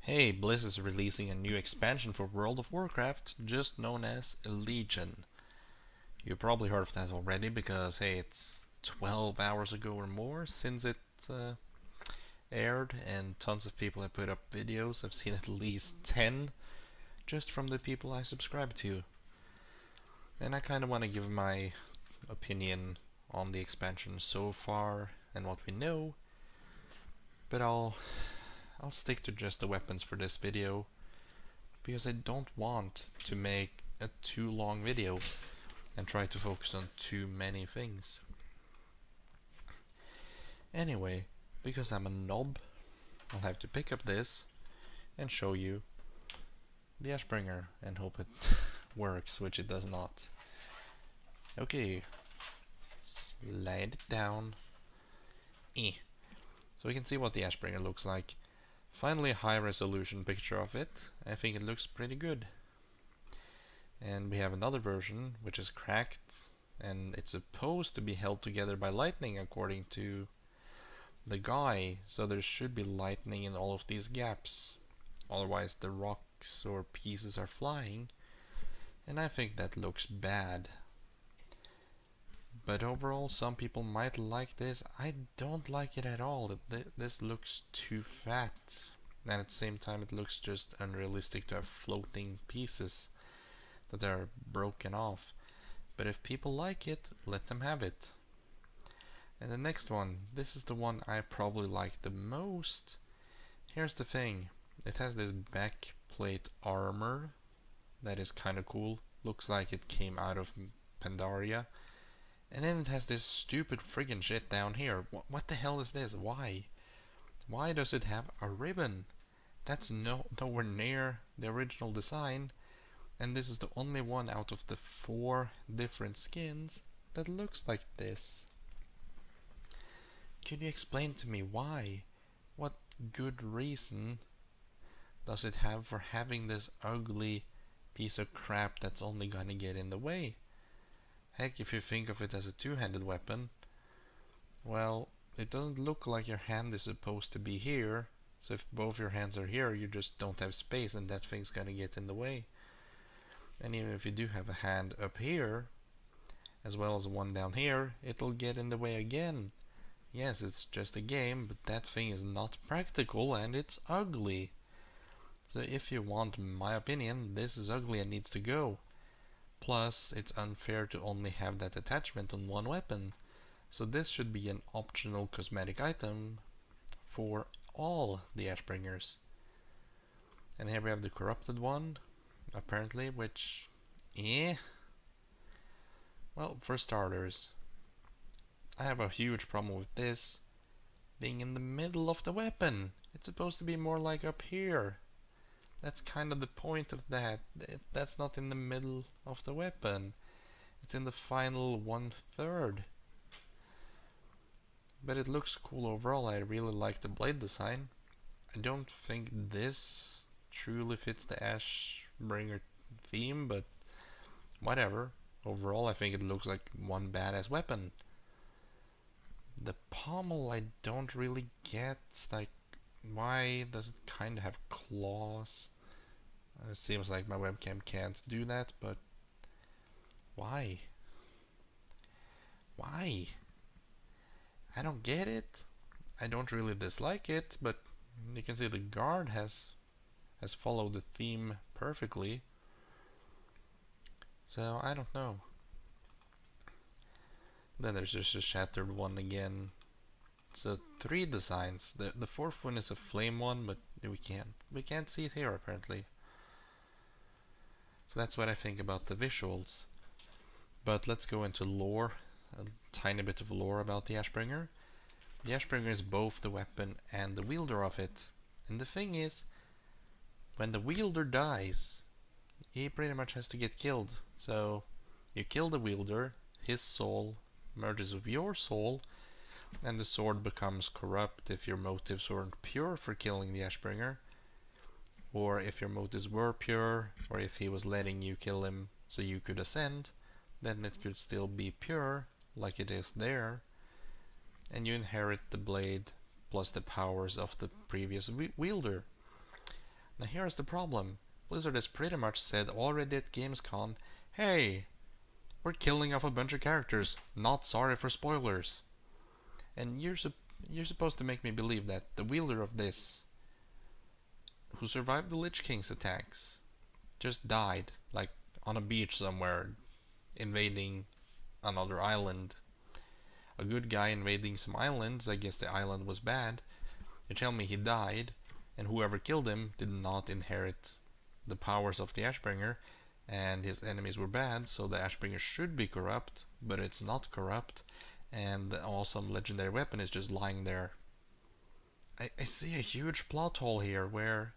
Hey, Bliss is releasing a new expansion for World of Warcraft, just known as Legion. You probably heard of that already because, hey, it's 12 hours ago or more since it uh, aired, and tons of people have put up videos. I've seen at least 10 just from the people I subscribe to. And I kind of want to give my opinion on the expansion so far and what we know, but I'll stick to just the weapons for this video because I don't want to make a too long video and try to focus on too many things. Anyway, because I'm a knob, I'll have to pick up this and show you the Ashbringer and hope it works, which it does not. Okay, slide it down. So we can see what the Ashbringer looks like. Finally a high resolution picture of it. I think it looks pretty good. And we have another version which is cracked, and it's supposed to be held together by lightning according to the guy, so there should be lightning in all of these gaps, otherwise the rocks or pieces are flying, and I think that looks bad. But overall, some people might like this. I don't like it at all. This looks too fat, and at the same time it looks just unrealistic to have floating pieces that are broken off. But if people like it, let them have it. And the next one, this is the one I probably like the most. Here's the thing, it has this backplate armor that is kinda cool. Looks like it came out of Pandaria. And then it has this stupid friggin' shit down here. What the hell is this? Why? Why does it have a ribbon? That's nowhere near the original design. And this is the only one out of the 4 different skins that looks like this. Could you explain to me why? What good reason does it have for having this ugly piece of crap that's only gonna get in the way? Heck, if you think of it as a two-handed weapon, well, it doesn't look like your hand is supposed to be here, so if both your hands are here, you just don't have space and that thing's gonna get in the way. And even if you do have a hand up here, as well as one down here, it'll get in the way again. Yes, it's just a game, but that thing is not practical and it's ugly. So if you want my opinion, this is ugly and needs to go. Plus, it's unfair to only have that attachment on one weapon. So this should be an optional cosmetic item for all the Ashbringers. And here we have the corrupted one, apparently, which, well, for starters, I have a huge problem with this being in the middle of the weapon. It's supposed to be more like up here. That's kind of the point of that. That's not in the middle of the weapon. It's in the final 1/3. But it looks cool overall. I really like the blade design. I don't think this truly fits the Ashbringer theme, but whatever. Overall, I think it looks like one badass weapon. The pommel I don't really get. Like, why does it kind of have claws? It seems like my webcam can't do that, but why? Why? I don't get it. I don't really dislike it, but you can see the guard has followed the theme perfectly. So I don't know. Then there's just a shattered one again. So 3 designs. The 4th one is a flame one, but we can't see it here apparently. So that's what I think about the visuals. But let's go into lore, a tiny bit of lore about the Ashbringer. The Ashbringer is both the weapon and the wielder of it. And the thing is, when the wielder dies, he pretty much has to get killed. So you kill the wielder, his soul merges with your soul, and the sword becomes corrupt if your motives weren't pure for killing the Ashbringer, or if your motives were pure, or if he was letting you kill him so you could ascend, then it could still be pure, like it is there, and you inherit the blade plus the powers of the previous wielder. Now here's the problem. Blizzard has pretty much said already at Gamescom, hey, we're killing off a bunch of characters, not sorry for spoilers. And you're supposed to make me believe that the wielder of this, who survived the Lich King's attacks, just died, like on a beach somewhere, invading another island. A good guy invading some islands, I guess the island was bad. You tell me he died, and whoever killed him did not inherit the powers of the Ashbringer, and his enemies were bad, so the Ashbringer should be corrupt, but it's not corrupt, and the awesome legendary weapon is just lying there. I see a huge plot hole here where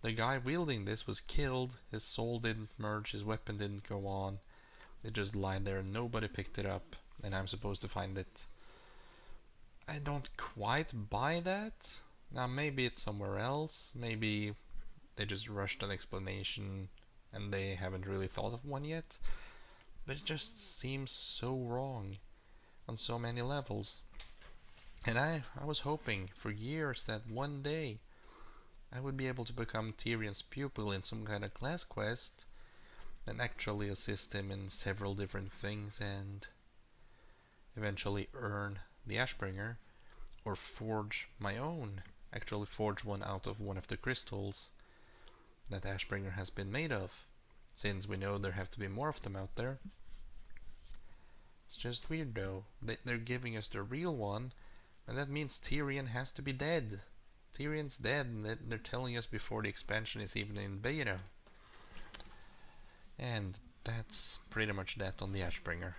the guy wielding this was killed, his soul didn't merge, his weapon didn't go on, it just lied there, nobody picked it up, and I'm supposed to find it. I don't quite buy that. Now maybe it's somewhere else, maybe they just rushed an explanation and they haven't really thought of one yet, but it just seems so wrong on so many levels. And I was hoping for years that one day I would be able to become Tyrion's pupil in some kind of class quest and actually assist him in several different things and eventually earn the Ashbringer, or forge my own, actually forge one out of one of the crystals that Ashbringer has been made of, since we know there have to be more of them out there. It's just weird though, they're giving us the real one, and that means Tyrion has to be dead. Tyrion's dead, and they're telling us before the expansion is even in beta. And that's pretty much that on the Ashbringer.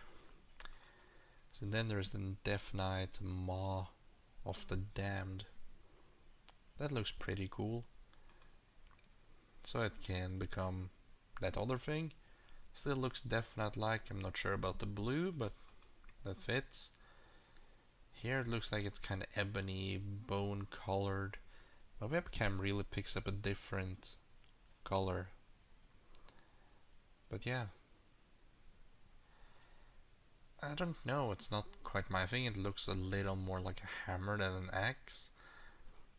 So then there's the Death Knight Maw of the Damned. That looks pretty cool. So it can become that other thing. Still looks Death Knight like. I'm not sure about the blue, but that fits. Here it looks like it's kind of ebony, bone colored. My webcam really picks up a different color. But yeah. I don't know, it's not quite my thing. It looks a little more like a hammer than an axe.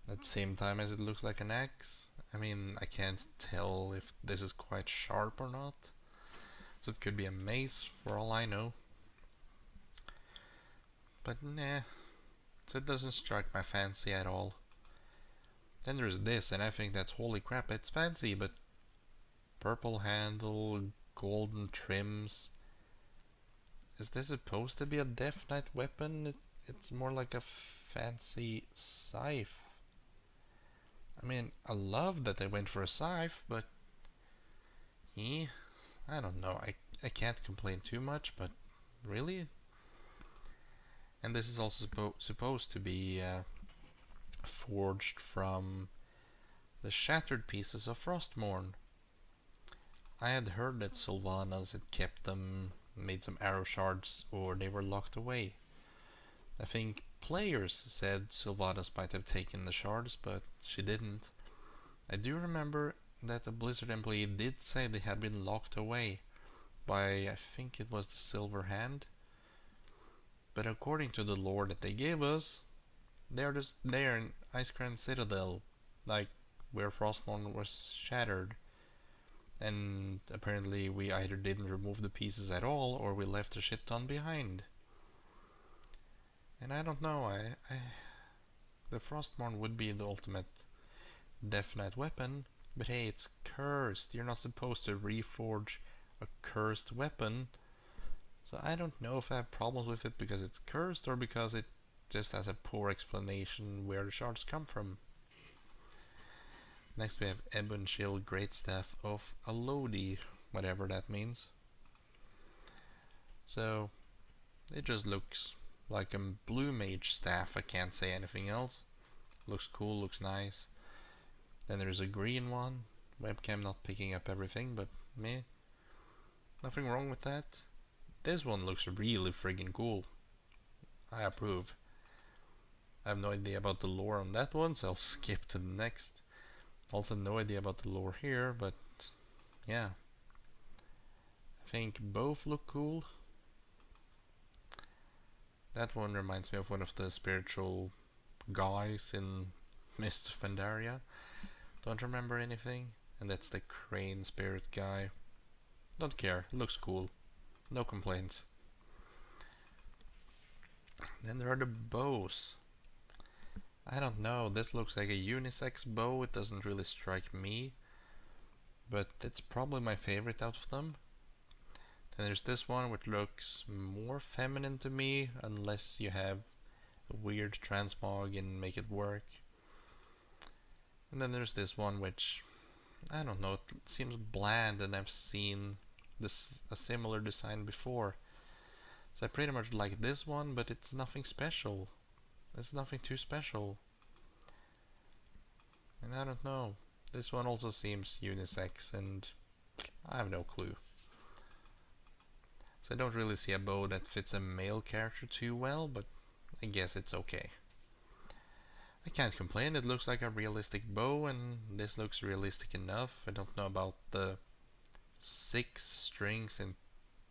At the same time as it looks like an axe. I mean, I can't tell if this is quite sharp or not. So it could be a mace for all I know. But nah. So it doesn't strike my fancy at all. Then there's this, and I think that's holy crap, it's fancy, but purple handle, golden trims. Is this supposed to be a Death Knight weapon? It's more like a fancy scythe. I mean, I love that they went for a scythe, but I don't know. I can't complain too much, but really? And this is also supposed to be forged from the shattered pieces of Frostmourne. I had heard that Sylvanas had kept them, made some arrow shards, or they were locked away. I think players said Sylvanas might have taken the shards, but she didn't. I do remember that a Blizzard employee did say they had been locked away by, I think it was the Silver Hand. But according to the lore that they gave us, they're just there in Icecrown Citadel, like where Frostmourne was shattered. And apparently we either didn't remove the pieces at all, or we left a shit ton behind. And I don't know, the Frostmourne would be the ultimate Death Knight weapon, but hey, it's cursed. You're not supposed to reforge a cursed weapon. So I don't know if I have problems with it because it's cursed or because it just has a poor explanation where the shards come from. Next we have Ebon Shield Greatstaff of Alodi, whatever that means. So it just looks like a blue mage staff, I can't say anything else. Looks cool, looks nice. Then there's a green one. Webcam not picking up everything, but meh. Nothing wrong with that. This one looks really friggin' cool. I approve. I have no idea about the lore on that one, so I'll skip to the next. Also no idea about the lore here, but yeah. I think both look cool. That one reminds me of one of the spiritual guys in Mist of Pandaria. Don't remember anything. And that's the crane spirit guy. Don't care, looks cool. No complaints. Then there are the bows. I don't know, this looks like a unisex bow, it doesn't really strike me. But it's probably my favorite out of them. Then there's this one which looks more feminine to me, unless you have a weird transmog and make it work. And then there's this one which, I don't know, it seems bland, and I've seen a similar design before. So I pretty much like this one, but it's nothing special. It's nothing too special. And I don't know. This one also seems unisex, and I have no clue. So I don't really see a bow that fits a male character too well, but I guess it's okay. I can't complain, it looks like a realistic bow, and this looks realistic enough. I don't know about the 6 strings and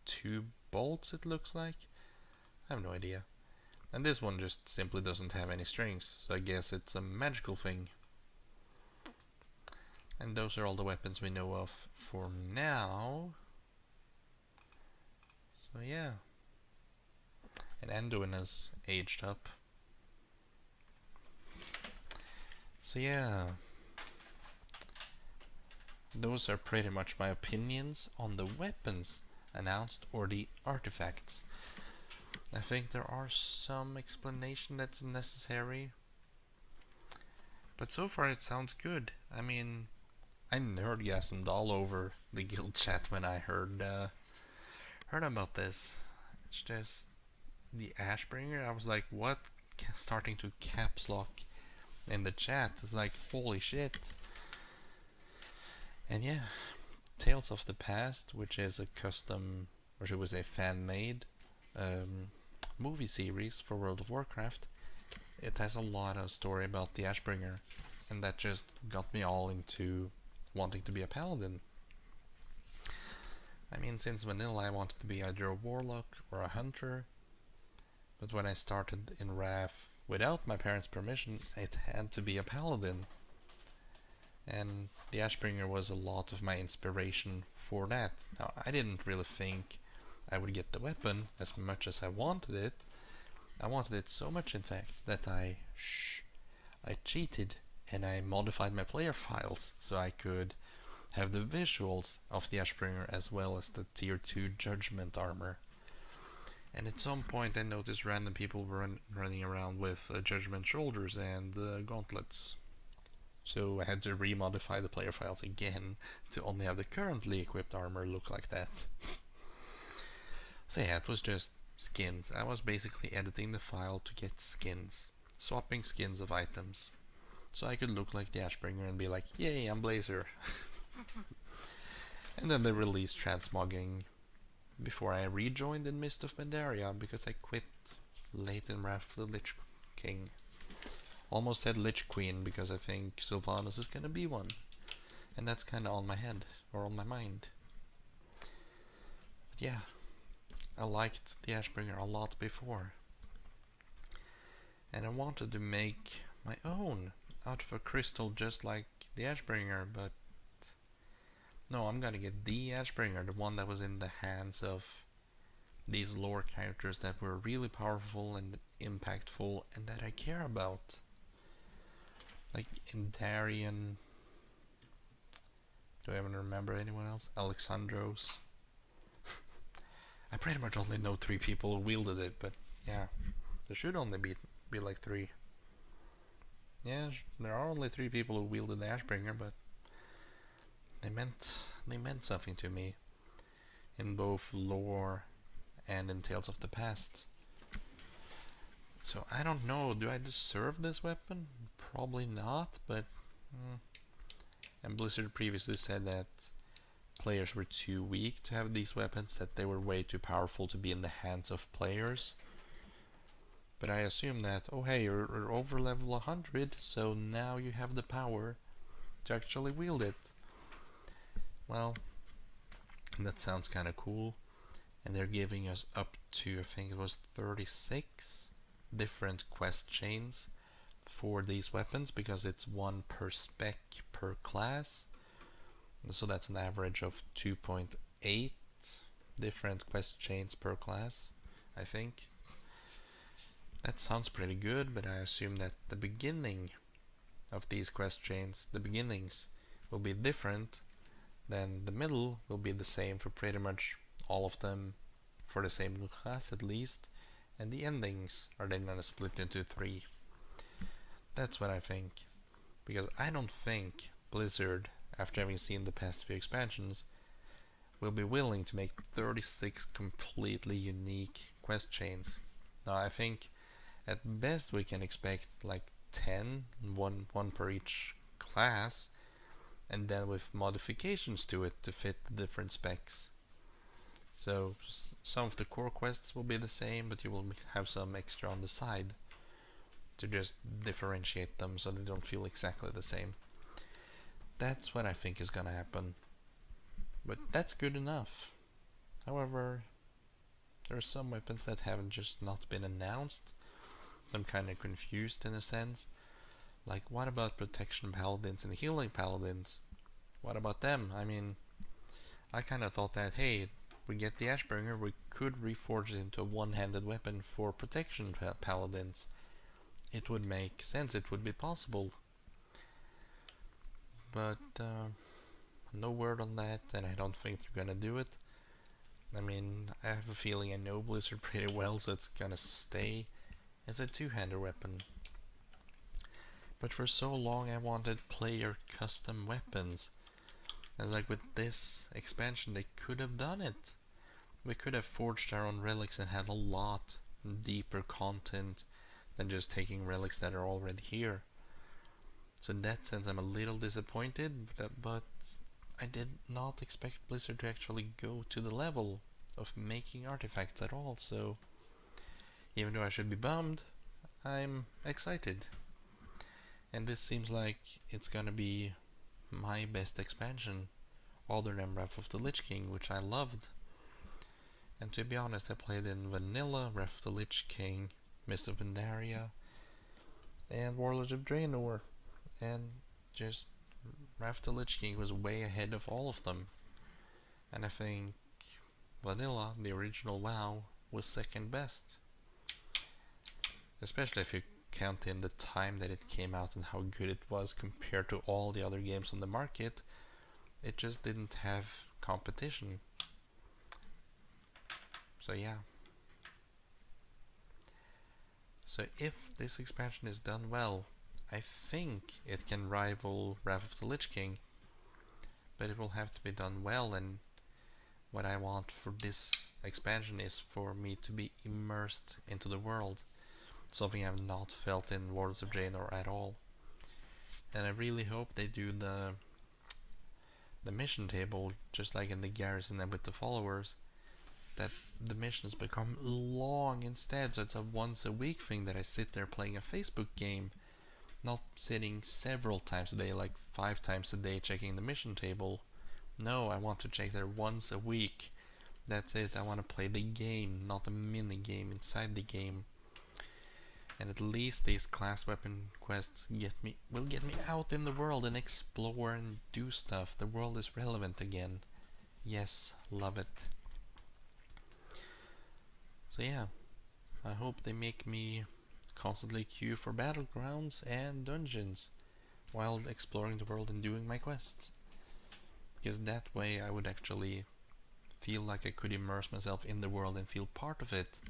2 bolts it looks like. I have no idea. And this one just simply doesn't have any strings, so I guess it's a magical thing. And those are all the weapons we know of for now. So yeah. And Anduin has aged up. So yeah. Those are pretty much my opinions on the weapons announced or the artifacts. I think there are some explanation that's necessary. But so far it sounds good. I mean, I nerdgasmed all over the guild chat when I heard about this. It's just the Ashbringer. I was like, what? Starting to caps lock in the chat. It's like, holy shit. And yeah, Tales of the Past, which is a custom, or should we say fan-made movie series for World of Warcraft. It has a lot of story about the Ashbringer, and that just got me all into wanting to be a paladin. I mean, since vanilla I wanted to be either a warlock or a hunter, but when I started in Wrath without my parents' permission, it had to be a paladin. And the Ashbringer was a lot of my inspiration for that. Now, I didn't really think I would get the weapon as much as I wanted it. I wanted it so much, in fact, that I cheated and I modified my player files so I could have the visuals of the Ashbringer as well as the tier 2 judgment armor. And at some point I noticed random people were running around with judgment shoulders and gauntlets. So I had to remodify the player files again to only have the currently equipped armor look like that. So yeah, it was just skins. I was basically editing the file to get skins, swapping skins of items, so I could look like the Ashbringer and be like, yay, I'm Blazer. And then they released transmogging before I rejoined in Mist of Pandaria, because I quit late in Wrath of the Lich King. Almost said Lich Queen, because I think Sylvanas is gonna be one. And that's kinda on my head, or on my mind. But yeah, I liked the Ashbringer a lot before. And I wanted to make my own out of a crystal just like the Ashbringer, but no, I'm gonna get the Ashbringer, the one that was in the hands of these lore characters that were really powerful and impactful and that I care about. Like Indarian. Do I even remember anyone else? Alexandros. I pretty much only know 3 people who wielded it, but yeah, there should only be like 3. Yeah, there are only 3 people who wielded the Ashbringer, but they meant something to me in both lore and in Tales of the Past. So I don't know, do I deserve this weapon? Probably not, but and Blizzard previously said that players were too weak to have these weapons, that they were way too powerful to be in the hands of players. But I assume that, oh hey, you're over level 100, so now you have the power to actually wield it. Well, that sounds kinda cool. And they're giving us up to, I think it was 36 different quest chains, for these weapons because it's one per spec per class. So that's an average of 2.8 different quest chains per class, I think. That sounds pretty good, but I assume that the beginning of these quest chains, the beginnings, will be different, then the middle will be the same for pretty much all of them, for the same class at least, and the endings are then gonna split into 3. That's what I think, because I don't think Blizzard, after having seen the past few expansions, will be willing to make 36 completely unique quest chains. Now I think at best we can expect like 10, one per each class, and then with modifications to it to fit the different specs. So some of the core quests will be the same, but you will have some extra on the side to just differentiate them so they don't feel exactly the same. That's what I think is gonna happen. But that's good enough. However, there are some weapons that haven't just not been announced. I'm kinda confused in a sense. Like, what about protection paladins and healing paladins? What about them? I mean, I kinda thought that, hey, we get the Ashbringer, we could reforge it into a one-handed weapon for protection paladins. It would make sense, it would be possible. But no word on that, and I don't think they're gonna do it. I mean, I have a feeling I know Blizzard pretty well, so it's gonna stay as a two-handed weapon. But for so long I wanted player custom weapons. As like with this expansion they could have done it. We could have forged our own relics and had a lot deeper content than just taking relics that are already here. So in that sense I'm a little disappointed, but I did not expect Blizzard to actually go to the level of making artifacts at all, so even though I should be bummed, I'm excited. And this seems like it's gonna be my best expansion, other than Wrath of the Lich King, which I loved. And to be honest, I played in Vanilla, Wrath of the Lich King, Mist of Pandaria, and Warlords of Draenor, and just Wrath of the Lich King was way ahead of all of them. And I think Vanilla, the original WoW, was second best. Especially if you count in the time that it came out and how good it was compared to all the other games on the market. It just didn't have competition. So yeah. So if this expansion is done well, I think it can rival Wrath of the Lich King, but it will have to be done well, and what I want for this expansion is for me to be immersed into the world, something I've not felt in Warlords of Draenor at all. And I really hope they do the mission table just like in the Garrison and with the followers, that the missions become long instead, so it's a once a week thing that I sit there playing a Facebook game, not sitting several times a day, like 5 times a day checking the mission table. No, I want to check there once a week. That's it. I want to play the game, not a mini game inside the game. And at least these class weapon quests will get me out in the world and explore and do stuff. The world is relevant again. Yes, love it. So yeah, I hope they make me constantly queue for battlegrounds and dungeons while exploring the world and doing my quests. Because that way I would actually feel like I could immerse myself in the world and feel part of it,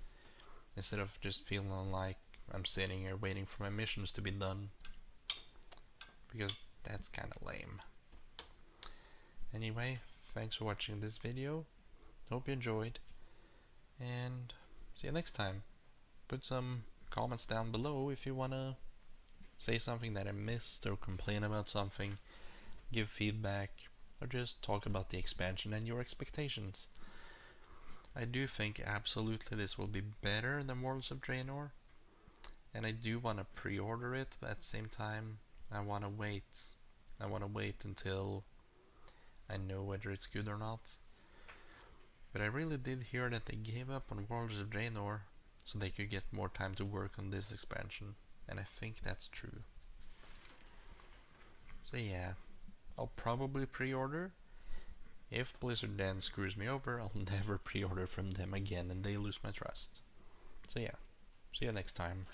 instead of just feeling like I'm sitting here waiting for my missions to be done, because that's kinda lame. Anyway, thanks for watching this video, hope you enjoyed, and see you next time. Put some comments down below if you wanna say something that I missed, or complain about something, give feedback, or just talk about the expansion and your expectations. I do think absolutely this will be better than Warlords of Draenor, and I do want to pre-order it, but at the same time I want to wait. I want to wait until I know whether it's good or not. But I really did hear that they gave up on Warlords of Draenor so they could get more time to work on this expansion, and I think that's true. So yeah, I'll probably pre-order. If Blizzard then screws me over, I'll never pre-order from them again and they lose my trust. So yeah, see you next time.